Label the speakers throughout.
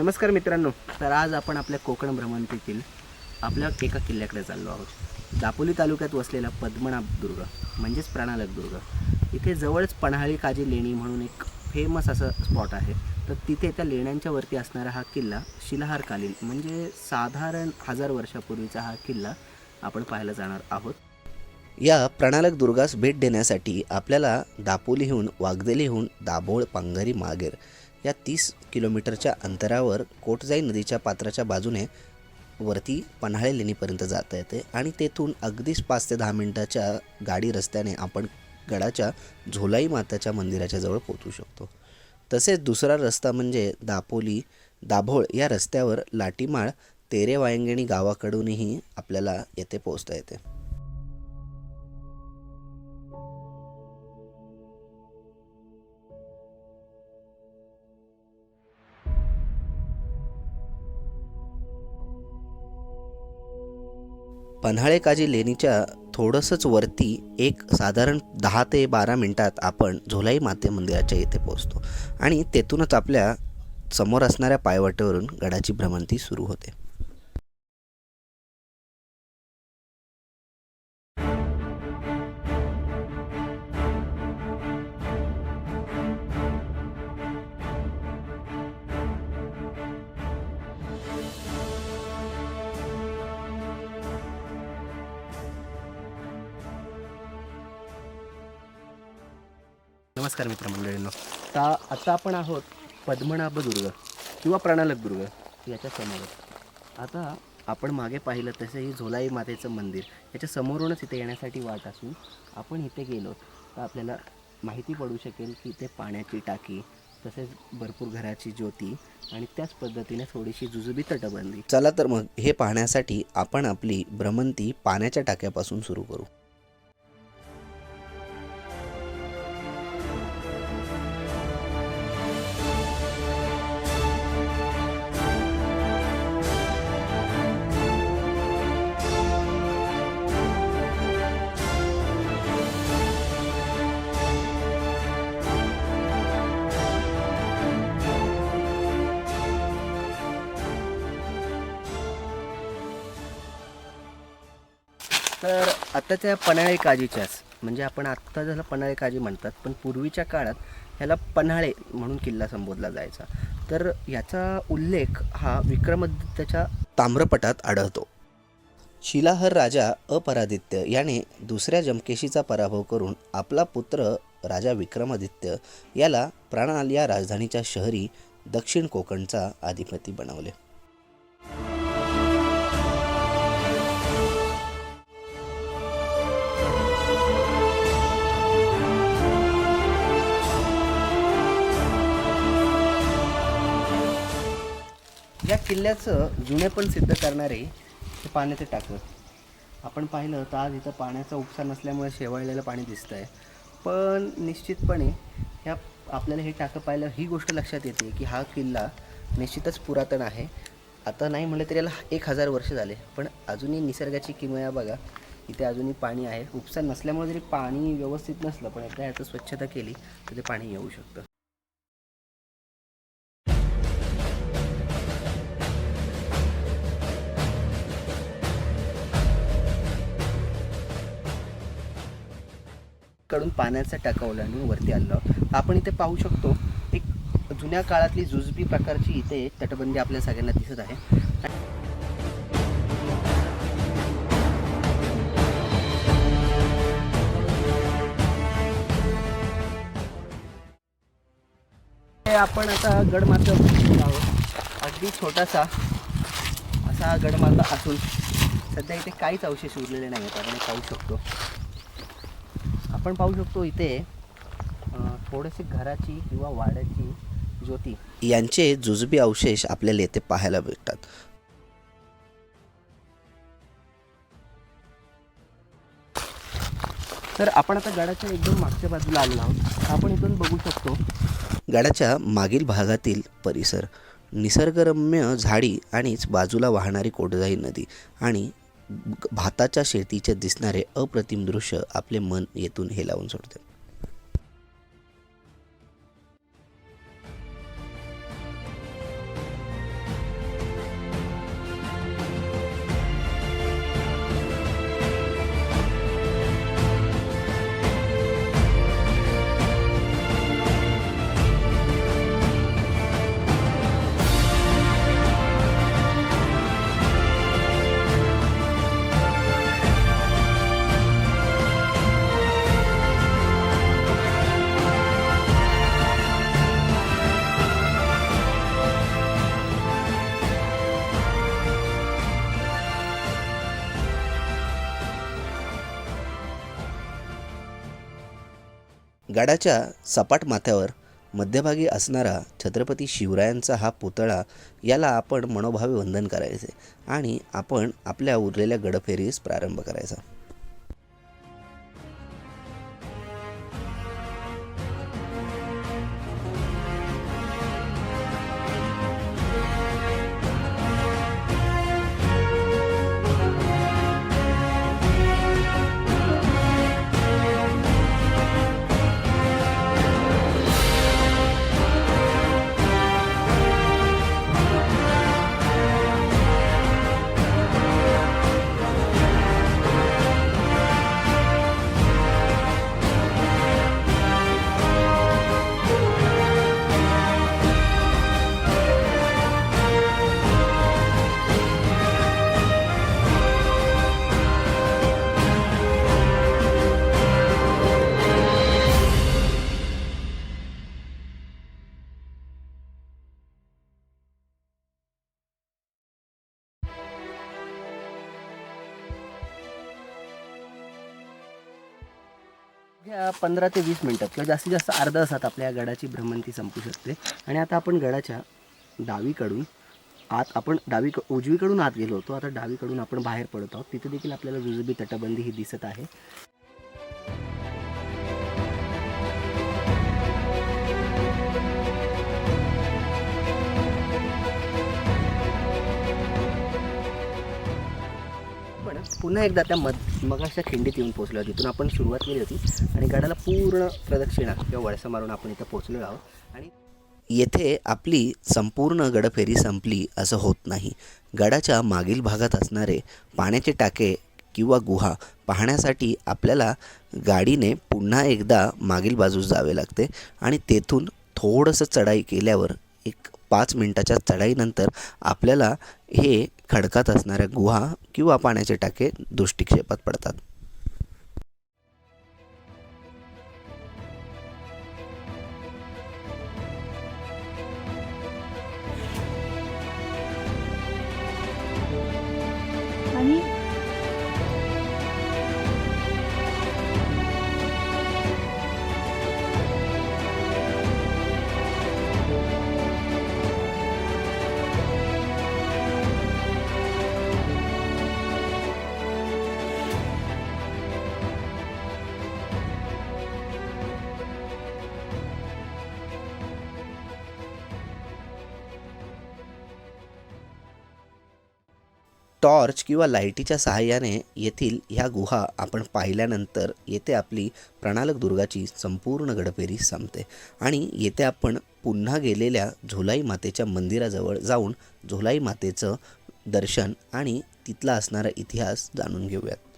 Speaker 1: नमस्कार मित्रांनो. तर आज आपण आपल्या कोकण भ्रमंतीतील आपल्या एका किल्ल्याकडे चाललो आहोत. दापोली तालुक्यात वसलेला पद्मनाभ दुर्ग म्हणजेच प्राणालक दुर्ग. इथे जवळच पन्हाळी काजी लेणी म्हणून एक फेमस असं स्पॉट आहे. तर तिथे त्या लेण्यांच्या वरती असणारा हा किल्ला शिलाहारकालीन म्हणजे साधारण 1000 वर्षापूर्वीचा हा किल्ला आपण पाहायला जाणार आहोत.
Speaker 2: या प्राणालक दुर्गास भेट देण्यासाठी आपल्याला दापोलीहून वाघदेलीहून दाभोळ पांगरी मागेर या 30 किलोमीटरच्या अंतरावर कोटजाई नदीच्या पात्राच्या बाजूने वरती पन्हाळे लेणीपर्यंत जाता येते आणि तेथून अगदीच 5 ते 10 मिनिटाच्या गाडी रस्त्याने आपण गडाच्या झोलाई माताच्या मंदिराच्या जवळ पोहोचू शकतो. तसेच दुसरा रस्ता म्हणजे दाभोळ या रस्त्यावर लाटीमाळ तेरे वायंगणी गावाकडूनही आपल्याला येथे पोहोचता येते. पन्हाळे काजी लेणीच्या थोडंसंच वरती एक साधारण 10 ते 12 मिनिटात आपण झोलाई माते मंदिराच्या येथे पोहोचतो आणि तेथूनच आपल्या समोर असणाऱ्या पायवाटेवरून गडाची भ्रमंती सुरू होते.
Speaker 1: नमस्कार मित्रमंडळींनो. आता आपण आहोत पद्मनाभ दुर्ग किंवा प्राणालक दुर्ग याच्या समोर. आता आपण मागे पाहिलं तसं ही झोलाई मातेचं मंदिर याच्या समोरूनच इथे येण्यासाठी वाट असून आपण इथे गेलो तर आपल्याला माहिती पडू शकेल की इथे पाण्याची टाकी तसेच भरपूर घराची ज्योती आणि त्याच पद्धतीने थोडीशी जुजुबी तटबंदी.
Speaker 2: चला तर मग हे पाहण्यासाठी आपण आपली भ्रमंती पाण्याच्या टाक्यापासून सुरू करू.
Speaker 1: तर आत्ताच्या पन्हाळे काजीच्याच म्हणजे आपण आत्ता ज्याला पन्हाळे काजी म्हणतात पण पूर्वीच्या काळात ह्याला पन्हाळे म्हणून किल्ला संबोधला जायचा. तर याचा उल्लेख हा विक्रमादित्यच्या
Speaker 2: ताम्रपटात आढळतो. शिलाहर राजा अपरादित्य याने दुसऱ्या जमकेशीचा पराभव करून आपला पुत्र राजा विक्रमादित्य याला प्राणाल या राजधानीच्या शहरी दक्षिण कोकणचा अधिपती बनवले.
Speaker 1: या किल्ल्याचं जुनेपण सिद्ध करणारे हे पाण्याचे टाकं. आपण पाहिलं तर आज इथं पाण्याचा उपसा नसल्यामुळे शेवाळलेलं पाणी दिसतं आहे. पण निश्चितपणे ह्या आपल्याला हे टाकं पाहिलं ही गोष्ट लक्षात येते की हा किल्ला निश्चितच पुरातन आहे. आता नाही म्हटलं तरी याला 1000 वर्ष झाले पण अजूनही निसर्गाची किमया बघा. इथे अजूनही पाणी आहे. उपसा नसल्यामुळे जरी पाणी व्यवस्थित नसलं पण एकदा याचं स्वच्छता केली तर ते पाणी येऊ शकतं. कडून पाण्याचा टाका ओलांडून वरती आलो. आपण इथे पाहू शकतो एक जुन्या काळातली जुजबी प्रकारची इथे तटबंदी आपल्या सगळ्यांना दिसत आहे. आपण आता गडमाथा आहोत. अगदी छोटासा असा हा गडमाथा असून सध्या इथे काहीच अवशेष उरलेले नाही आहेत. आपण पाहू शकतो. आपण पाहू शकतो इथे थोडेसे घराची किंवा वाड्याची ज्योती
Speaker 2: यांचे जुजबी अवशेष आपल्याला येथे पाहायला भेटतात.
Speaker 1: तर आपण आता गडाच्या एकदम मागच्या बाजूला आलेलो आहोत. आपण इथून बघू शकतो
Speaker 2: गडाच्या मागील भागातील परिसर निसर्गरम्य झाडी आणिच बाजूला वाहणारी कोटजाई नदी आणि भाताच्या शेतीचे दिसणारे अप्रतिम दृश्य आपले मन येथून हेलावून सोडते. गडाच्या सपाट माथ्यावर मध्यभागी असणारा छत्रपती शिवरायांचा हा पुतळा, याला आपण मनोभावे वंदन करायचे आणि आपण आपल्या उरलेल्या गडफेरीस प्रारंभ करायचा.
Speaker 1: ह्या 15 ते 20 मिनटात किंवा जास्तीत जास्त अर्धा तासात आपल्या या गडाची भ्रमंती संपू शकते. आणि आता आपण गडाच्या डावीकडून आपण उजवीकडून आत गेलो होतो, आता डावीकडून आपण बाहेर पडत आहोत. तिथे देखील आपल्याला जुजबी तटबंदी ही दिसत आहे. पण पुन्हा एकदा त्या मगाच्या खिंडीत येऊन पोहोचलो. तिथून आपण सुरुवात केली होती आणि गडाला पूर्ण प्रदक्षिणा किंवा वळसा मारून आपण इथं पोहोचलो आहोत. आणि
Speaker 2: येथे आपली संपूर्ण गडफेरी संपली असं होत नाही. गडाच्या मागील भागात असणारे पाण्याचे टाके किंवा गुहा पाहण्यासाठी आपल्याला गाडीने पुन्हा एकदा मागील बाजूस जावे लागते आणि तेथून थोडंसं चढाई केल्यावर एक 5 मिनिटाच्या चढाईनंतर आपल्याला हे खडकात असणाऱ्या गुहा किंवा पाण्याचे टाके दृष्टिक्षेपात पडतात.
Speaker 3: आणि
Speaker 2: टॉर्च किंवा लाईटीच्या सहाय्याने येथील ह्या गुहा आपण पाहिल्यानंतर येथे आपली प्रणालक दुर्गाची संपूर्ण गडफेरी संपते आणि येथे आपण पुन्हा गेलेल्या झोलाई मातेच्या मंदिराजवळ जाऊन झोलाई मातेचं दर्शन आणि तिथला असणारा इतिहास जाणून घेऊयात.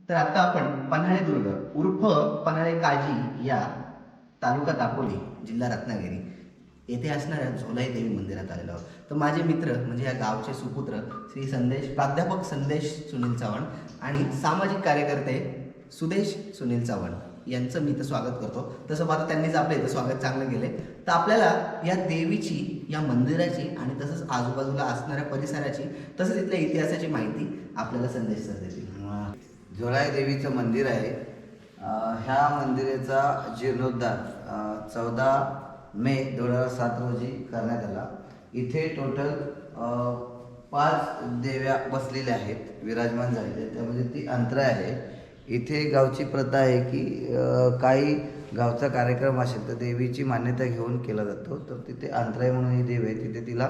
Speaker 1: तर आता आपण पन्हाळे दुर्ग उर्फ पन्हाळे काजी या तालुका दापोली जिल्हा रत्नागिरी येथे असणाऱ्या झोलाई देवी मंदिरात आलेलो आहोत. तर माझे मित्र म्हणजे या गावचे सुपुत्र श्री प्राध्यापक संदेश सुनील चव्हाण आणि सामाजिक कार्यकर्ते सुदेश सुनील चव्हाण यांचं मी इथं स्वागत करतो. तसं आता त्यांनीच आपलं इथं स्वागत चांगलं केले. तर आपल्याला या देवीची, या मंदिराची आणि तसंच आजूबाजूला असणाऱ्या परिसराची तसंच इथल्या इतिहासाची माहिती आपल्याला संदेश सर देतील.
Speaker 4: झोलाई देवीचं मंदिर आहे. ह्या मंदिराचा जीर्णोद्धार 14 मे 2007 रोजी करण्यात आला. इथे टोटल 5 देव्या बसलेल्या आहेत, विराजमान झालेल्या. त्यामध्ये ती अंतरा आहे. इथे गावची प्रथा आहे की काही गावचा कार्यक्रम असेल तर देवीची मान्यता घेऊन केला जातो. तर तिथे अंतराई म्हणून ही देव आहे, तिथे तिला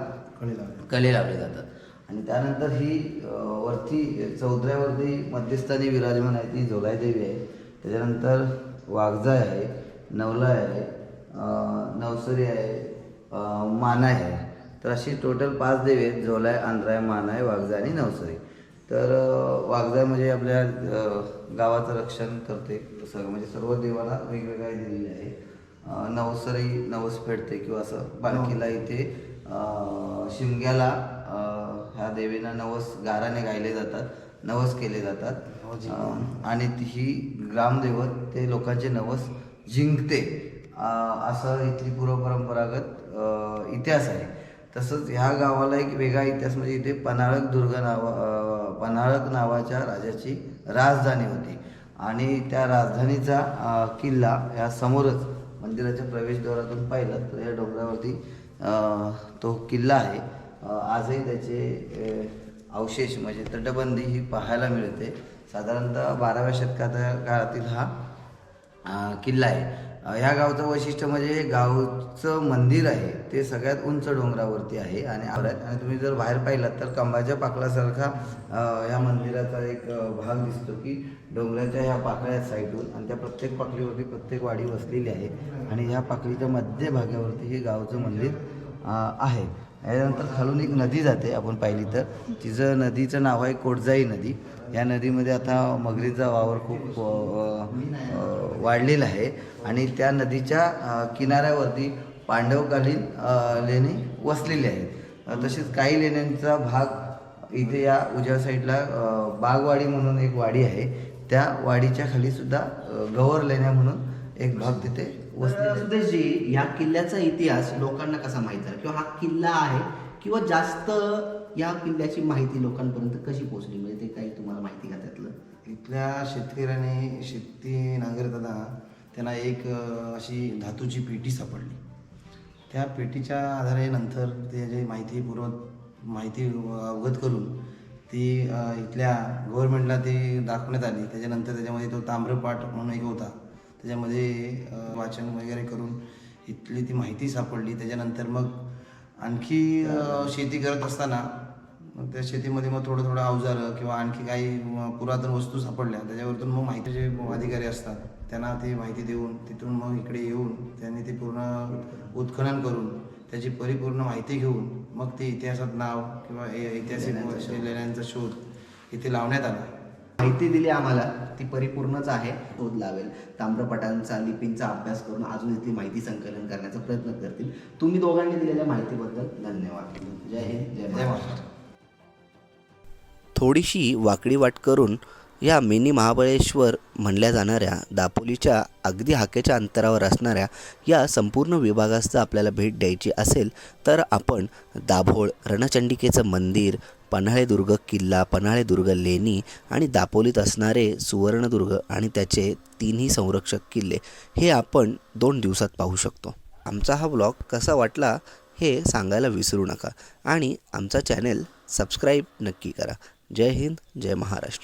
Speaker 4: कळे लावले जातात. आणि त्यानंतर ही वरती चौथऱ्यावरती मध्यस्थानी विराजमान आहे ती झोलाई देवी आहे. त्याच्यानंतर वाघजाय आहे, नवलाय आहे, नवसरी आहे, मानाय आहे. तर अशी टोटल 5 देवी आहेत: झोलाय, आंध्राय, मानाय, वाघजाय आणि नवसरी. तर वाघजाय म्हणजे आपल्या गावाचं रक्षण करते, म्हणजे सर्व देवाला वेगवेगळ्या दिलेले आहे. नवसरी नवस फेडते किंवा असं पालखीला इथे शिमग्याला ह्या देवींना नवस गाराने गायले जातात, नवस केले जातात. आणि ही ग्रामदैवत ते लोकांचे नवस जिंकते असं इथली पूर्वपरंपरागत इतिहास आहे. तसंच ह्या गावाला एक वेगळा इतिहास म्हणजे इथे पन्हाळक नावाच्या राजाची राजधानी होती आणि त्या राजधानीचा किल्ला ह्या समोरच मंदिराच्या प्रवेशद्वारातून पाहिलं तर या डोंगरावरती तो किल्ला आहे. आजही त्याचे अवशेष म्हणजे तटबंदी ही पाहायला मिळते. साधारणतः 12व्या शतकाच्या काळातील हा किल्ला आहे. ह्या गावचं वैशिष्ट्य म्हणजे गावचं मंदिर आहे ते सगळ्यात उंच डोंगरावरती आहे आणि तुम्ही जर बाहेर पाहिलात तर कंबाच्या पाकळासारखा या मंदिराचा एक भाग दिसतो की डोंगराच्या ह्या पाकळ्या साईडून, आणि त्या प्रत्येक पाकळीवरती प्रत्येक वाडी वसलेली आहे आणि ह्या पाकळीच्या मध्यभागावरती हे गावचं मंदिर आहे. यानंतर खालून एक नदी जाते, आपण पाहिली तर तिचं नदीचं नाव आहे कोटजाई नदी. या नदीमध्ये आता मगरीचा वावर खूप वाढलेला आहे आणि त्या नदीच्या किनाऱ्यावरती पांडवकालीन लेणी वसलेली आहेत. तसेच काही लेण्यांचा भाग इथे या उजव्या साईडला बागवाडी म्हणून एक वाडी आहे, त्या वाडीच्या खाली सुद्धा गवर लेण्या म्हणून एक भाग तिथे वसलेला.
Speaker 2: सुदेशजी, या किल्ल्याचा इतिहास लोकांना कसा माहीत आहे किंवा हा किल्ला आहे किंवा जास्त या किल्ल्याची माहिती लोकांपर्यंत कशी पोहोचली, म्हणजे ते काही तुम्हाला माहिती का त्यातलं?
Speaker 3: इथल्या शेतकऱ्याने शेती नांगरताना त्यांना एक अशी धातूची पेटी सापडली. त्या पेटीच्या आधारे नंतर ते जे माहिती अवगत करून ती इथल्या गव्हर्नमेंटला ती दाखवण्यात आली. त्याच्यानंतर त्याच्यामध्ये तो ताम्रपाठ म्हणून एक होता, त्याच्यामध्ये वाचन वगैरे करून इथली ती माहिती सापडली. त्याच्यानंतर मग आणखी शेती करत असताना मग त्या शेतीमध्ये मग थोडं अवजारं किंवा आणखी काही पुरातन वस्तू सापडल्या, त्याच्यावरतून मग माहिती जे अधिकारी असतात त्यांना ती माहिती देऊन तिथून मग इकडे येऊन त्यांनी ते पूर्ण उत्खनन करून त्याची परिपूर्ण माहिती घेऊन मग ते इतिहासात नाव किंवा ऐतिहासिक लेण्यांचा शोध इथे लावण्यात आला.
Speaker 2: माहिती दिली आम्हाला ती परिपूर्णच आहे. शोध लावेल, ताम्रपटांचा लिपींचा अभ्यास करून अजून इथली माहिती संकलन करण्याचा प्रयत्न करतील. तुम्ही दोघांनी दिलेल्या माहितीबद्दल धन्यवाद. जय हिंद, जय महाराष्ट्र.
Speaker 5: थोडीशी वाकडी वाट करून या मिनी महाबळेश्वर म्हणल्या जाणाऱ्या दापोलीच्या अगदी हाकेच्या अंतरावर असणाऱ्या या संपूर्ण विभागास जर आपल्याला भेट द्यायची असेल तर आपण दाभोळ रणचंडिकेचं मंदिर, पन्हाळेदुर्ग किल्ला, पन्हाळेदुर्ग लेणी आणि दापोलीत असणारे सुवर्णदुर्ग आणि त्याचे 3ही संरक्षक किल्ले हे आपण 2 दिवसात पाहू शकतो. आमचा हा व्लॉग कसा वाटला हे सांगायला विसरू नका आणि आमचा चॅनेल सबस्क्राईब नक्की करा. जय हिंद, जय महाराष्ट्र.